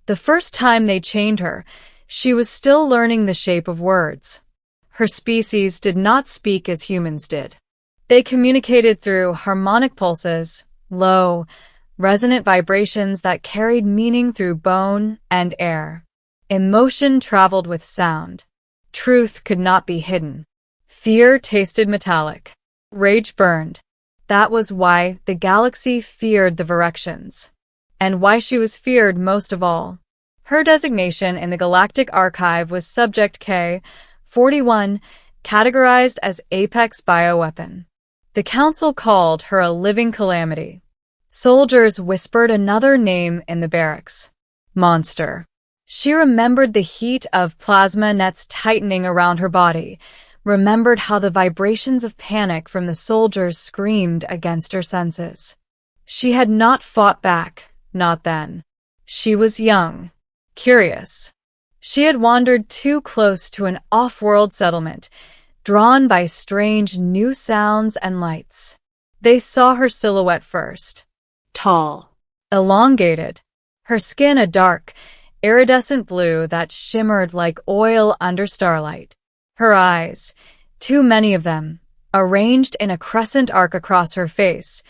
The first time they chained her, she was still learning the shape of words. Her species did not speak as humans did. They communicated through harmonic pulses, low, resonant vibrations that carried meaning through bone and air. Emotion traveled with sound. Truth could not be hidden. Fear tasted metallic. Rage burned. That was why the galaxy feared the Virections. And why she was feared most of all. Her designation in the Galactic Archive was Subject K-41, categorized as Apex Bioweapon. The Council called her a living calamity. Soldiers whispered another name in the barracks. Monster. She remembered the heat of plasma nets tightening around her body, remembered how the vibrations of panic from the soldiers screamed against her senses. She had not fought back, not then. She was young, curious. She had wandered too close to an off-world settlement, drawn by strange new sounds and lights. They saw her silhouette first. Tall, elongated, her skin a dark, iridescent blue that shimmered like oil under starlight. Her eyes, too many of them, arranged in a crescent arc across her face,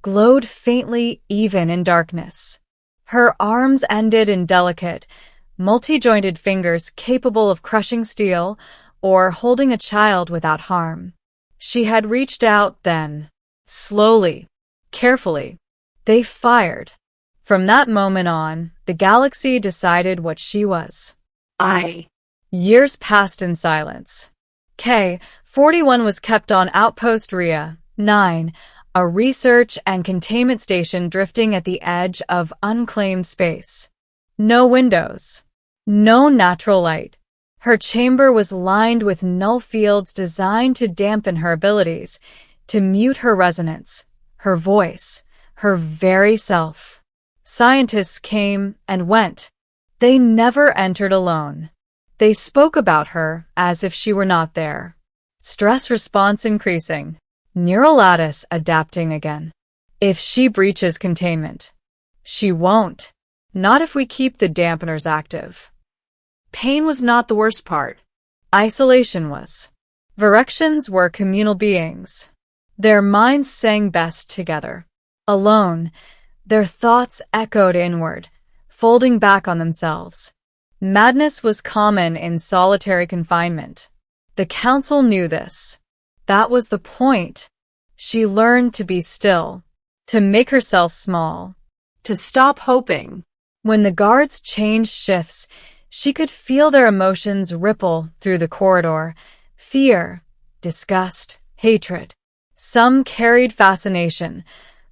glowed faintly even in darkness. Her arms ended in delicate, multi-jointed fingers capable of crushing steel or holding a child without harm. She had reached out then. Slowly, carefully. They fired. From that moment on, the galaxy decided what she was. Years passed in silence. K-41 was kept on Outpost Rhea 9, a research and containment station drifting at the edge of unclaimed space. No windows. No natural light. Her chamber was lined with null fields designed to dampen her abilities, to mute her resonance, her voice, her very self. Scientists came and went. They never entered alone. They spoke about her as if she were not there. Stress response increasing. Neural lattice adapting again. If she breaches containment. She won't. Not if we keep the dampeners active. Pain was not the worst part. Isolation was. Virections were communal beings. Their minds sang best together. Alone, their thoughts echoed inward, folding back on themselves. Madness was common in solitary confinement. The Council knew this. That was the point. She learned to be still, to make herself small, to stop hoping. When the guards changed shifts, she could feel their emotions ripple through the corridor. Fear, disgust, hatred. Some carried fascination,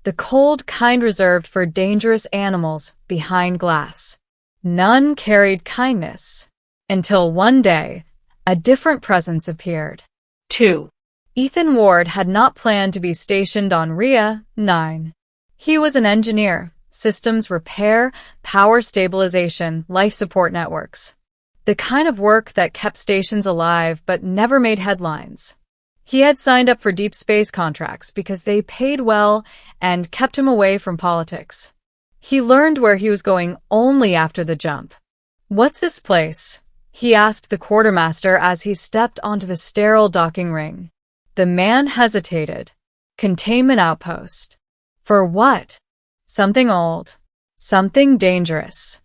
the cold kind reserved for dangerous animals behind glass. None carried kindness. Until one day, a different presence appeared. 2. Ethan Ward had not planned to be stationed on Rhea 9. He was an engineer, systems repair, power stabilization, life support networks. The kind of work that kept stations alive but never made headlines. He had signed up for deep space contracts because they paid well and kept him away from politics. He learned where he was going only after the jump. "What's this place?" he asked the quartermaster as he stepped onto the sterile docking ring. The man hesitated. Containment outpost. For what? Something old. Something dangerous.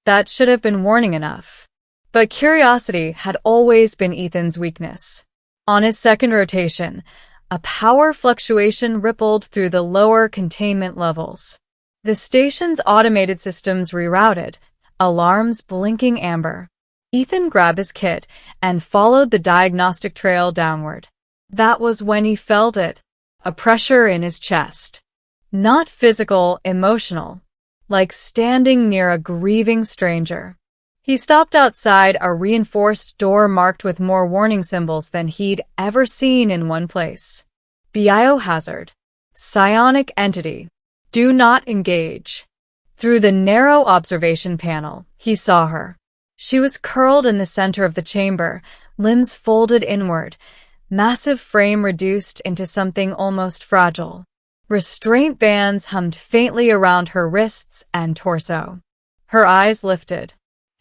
That should have been warning enough. But curiosity had always been Ethan's weakness. On his second rotation, a power fluctuation rippled through the lower containment levels. The station's automated systems rerouted, alarms blinking amber. Ethan grabbed his kit and followed the diagnostic trail downward. That was when he felt it, a pressure in his chest. Not physical, emotional, like standing near a grieving stranger. He stopped outside a reinforced door marked with more warning symbols than he'd ever seen in one place. Biohazard. Psionic entity. Do not engage. Through the narrow observation panel, he saw her. She was curled in the center of the chamber, limbs folded inward, massive frame reduced into something almost fragile. Restraint bands hummed faintly around her wrists and torso. Her eyes lifted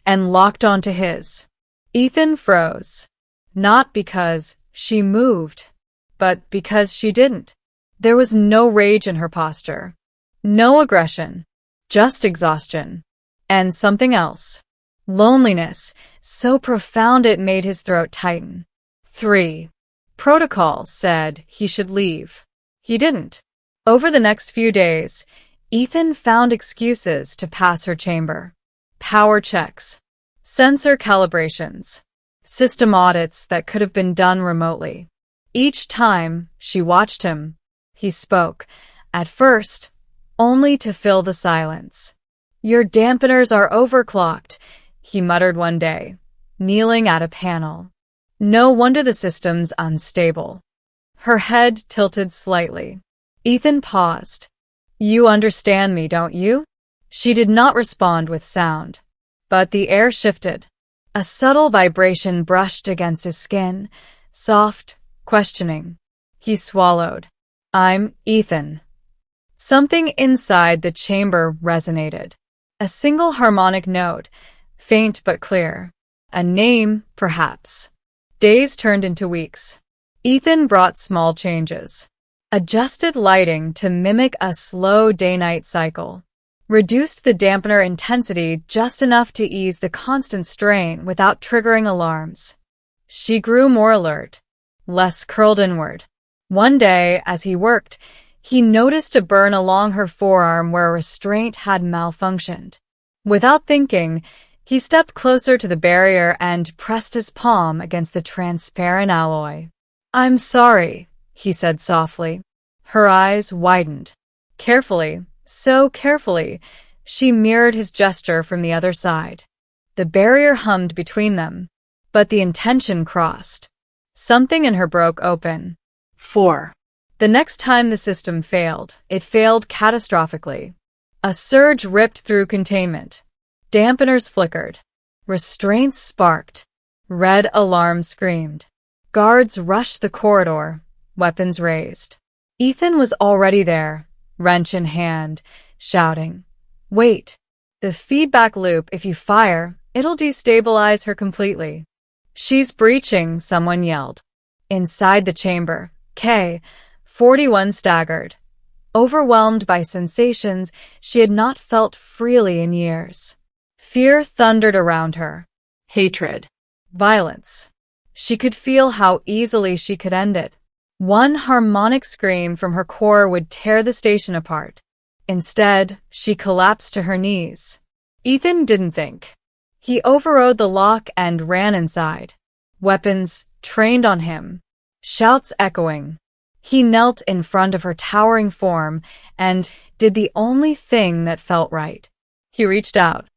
and locked onto his. Ethan froze. Not because she moved, but because she didn't. There was no rage in her posture. No aggression. Just exhaustion. And something else. Loneliness, so profound it made his throat tighten. 3. Protocol said he should leave. He didn't. Over the next few days, Ethan found excuses to pass her chamber. Power checks, sensor calibrations, system audits that could have been done remotely. Each time she watched him, he spoke, at first, only to fill the silence. "Your dampeners are overclocked," he muttered one day, kneeling at a panel. "No wonder the system's unstable." Her head tilted slightly. Ethan paused. "You understand me, don't you?" She did not respond with sound, but the air shifted. A subtle vibration brushed against his skin, soft, questioning. He swallowed. "I'm Ethan." Something inside the chamber resonated. A single harmonic note, faint but clear. A name, perhaps. Days turned into weeks. Ethan brought small changes. Adjusted lighting to mimic a slow day-night cycle. Reduced the dampener intensity just enough to ease the constant strain without triggering alarms. She grew more alert, less curled inward. One day, as he worked, he noticed a burn along her forearm where a restraint had malfunctioned. Without thinking, he stepped closer to the barrier and pressed his palm against the transparent alloy. "I'm sorry," he said softly. Her eyes widened. Carefully, so carefully, she mirrored his gesture from the other side. The barrier hummed between them, but the intention crossed. Something in her broke open. 4. The next time the system failed, it failed catastrophically. A surge ripped through containment. Dampeners flickered. Restraints sparked. Red alarms screamed. Guards rushed the corridor, weapons raised. Ethan was already there, wrench in hand, shouting, "Wait! The feedback loop, if you fire, it'll destabilize her completely." "She's breaching," someone yelled. Inside the chamber, K-41 staggered. Overwhelmed by sensations she had not felt freely in years. Fear thundered around her. Hatred. Violence. She could feel how easily she could end it. One harmonic scream from her core would tear the station apart. Instead, she collapsed to her knees. Ethan didn't think. He overrode the lock and ran inside. Weapons trained on him. Shouts echoing. He knelt in front of her towering form and did the only thing that felt right. He reached out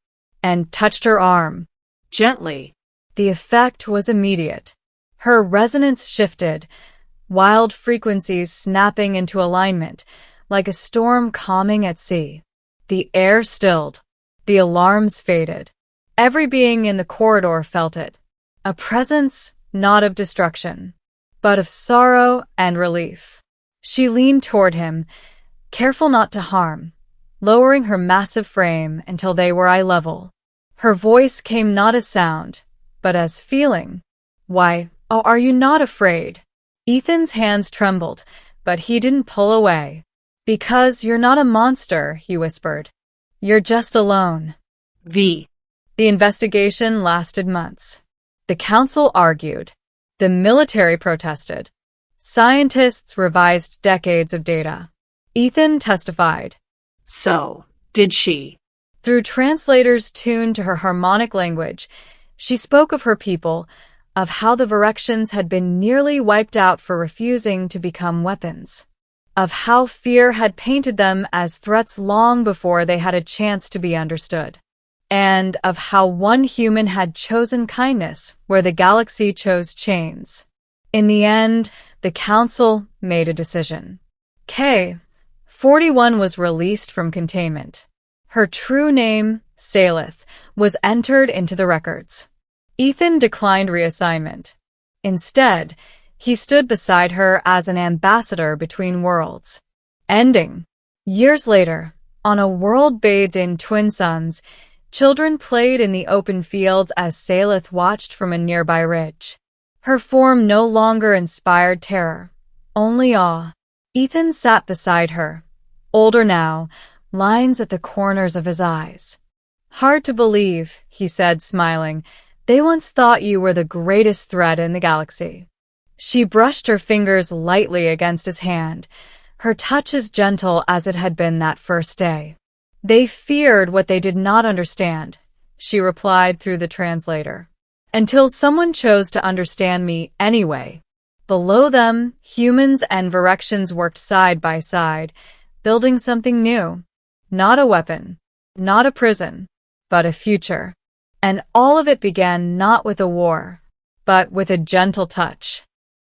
and touched her arm. Gently. The effect was immediate. Her resonance shifted, wild frequencies snapping into alignment, like a storm calming at sea. The air stilled. The alarms faded. Every being in the corridor felt it. A presence not of destruction, but of sorrow and relief. She leaned toward him, careful not to harm, lowering her massive frame until they were eye level. Her voice came not as sound, but as feeling. "Why, oh, are you not afraid?" Ethan's hands trembled, but he didn't pull away. "Because you're not a monster," he whispered. "You're just alone." The investigation lasted months. The council argued. The military protested. Scientists revised decades of data. Ethan testified. So, did she? Through translators tuned to her harmonic language, she spoke of her people, of how the Virections had been nearly wiped out for refusing to become weapons, of how fear had painted them as threats long before they had a chance to be understood, and of how one human had chosen kindness where the galaxy chose chains. In the end, the council made a decision. K-41 was released from containment. Her true name, Salith, was entered into the records. Ethan declined reassignment. Instead, he stood beside her as an ambassador between worlds. Ending. Years later, on a world bathed in twin suns, Children played in the open fields as Salith watched from a nearby ridge. Her form no longer inspired terror, only awe. Ethan sat beside her, older now, lines at the corners of his eyes. "Hard to believe," he said, smiling. "They once thought you were the greatest threat in the galaxy." She brushed her fingers lightly against his hand, her touch as gentle as it had been that first day. "They feared what they did not understand," she replied through the translator. "Until someone chose to understand me anyway." Below them, humans and Virections worked side by side, building something new. Not a weapon, not a prison, but a future. And all of it began not with a war, but with a gentle touch.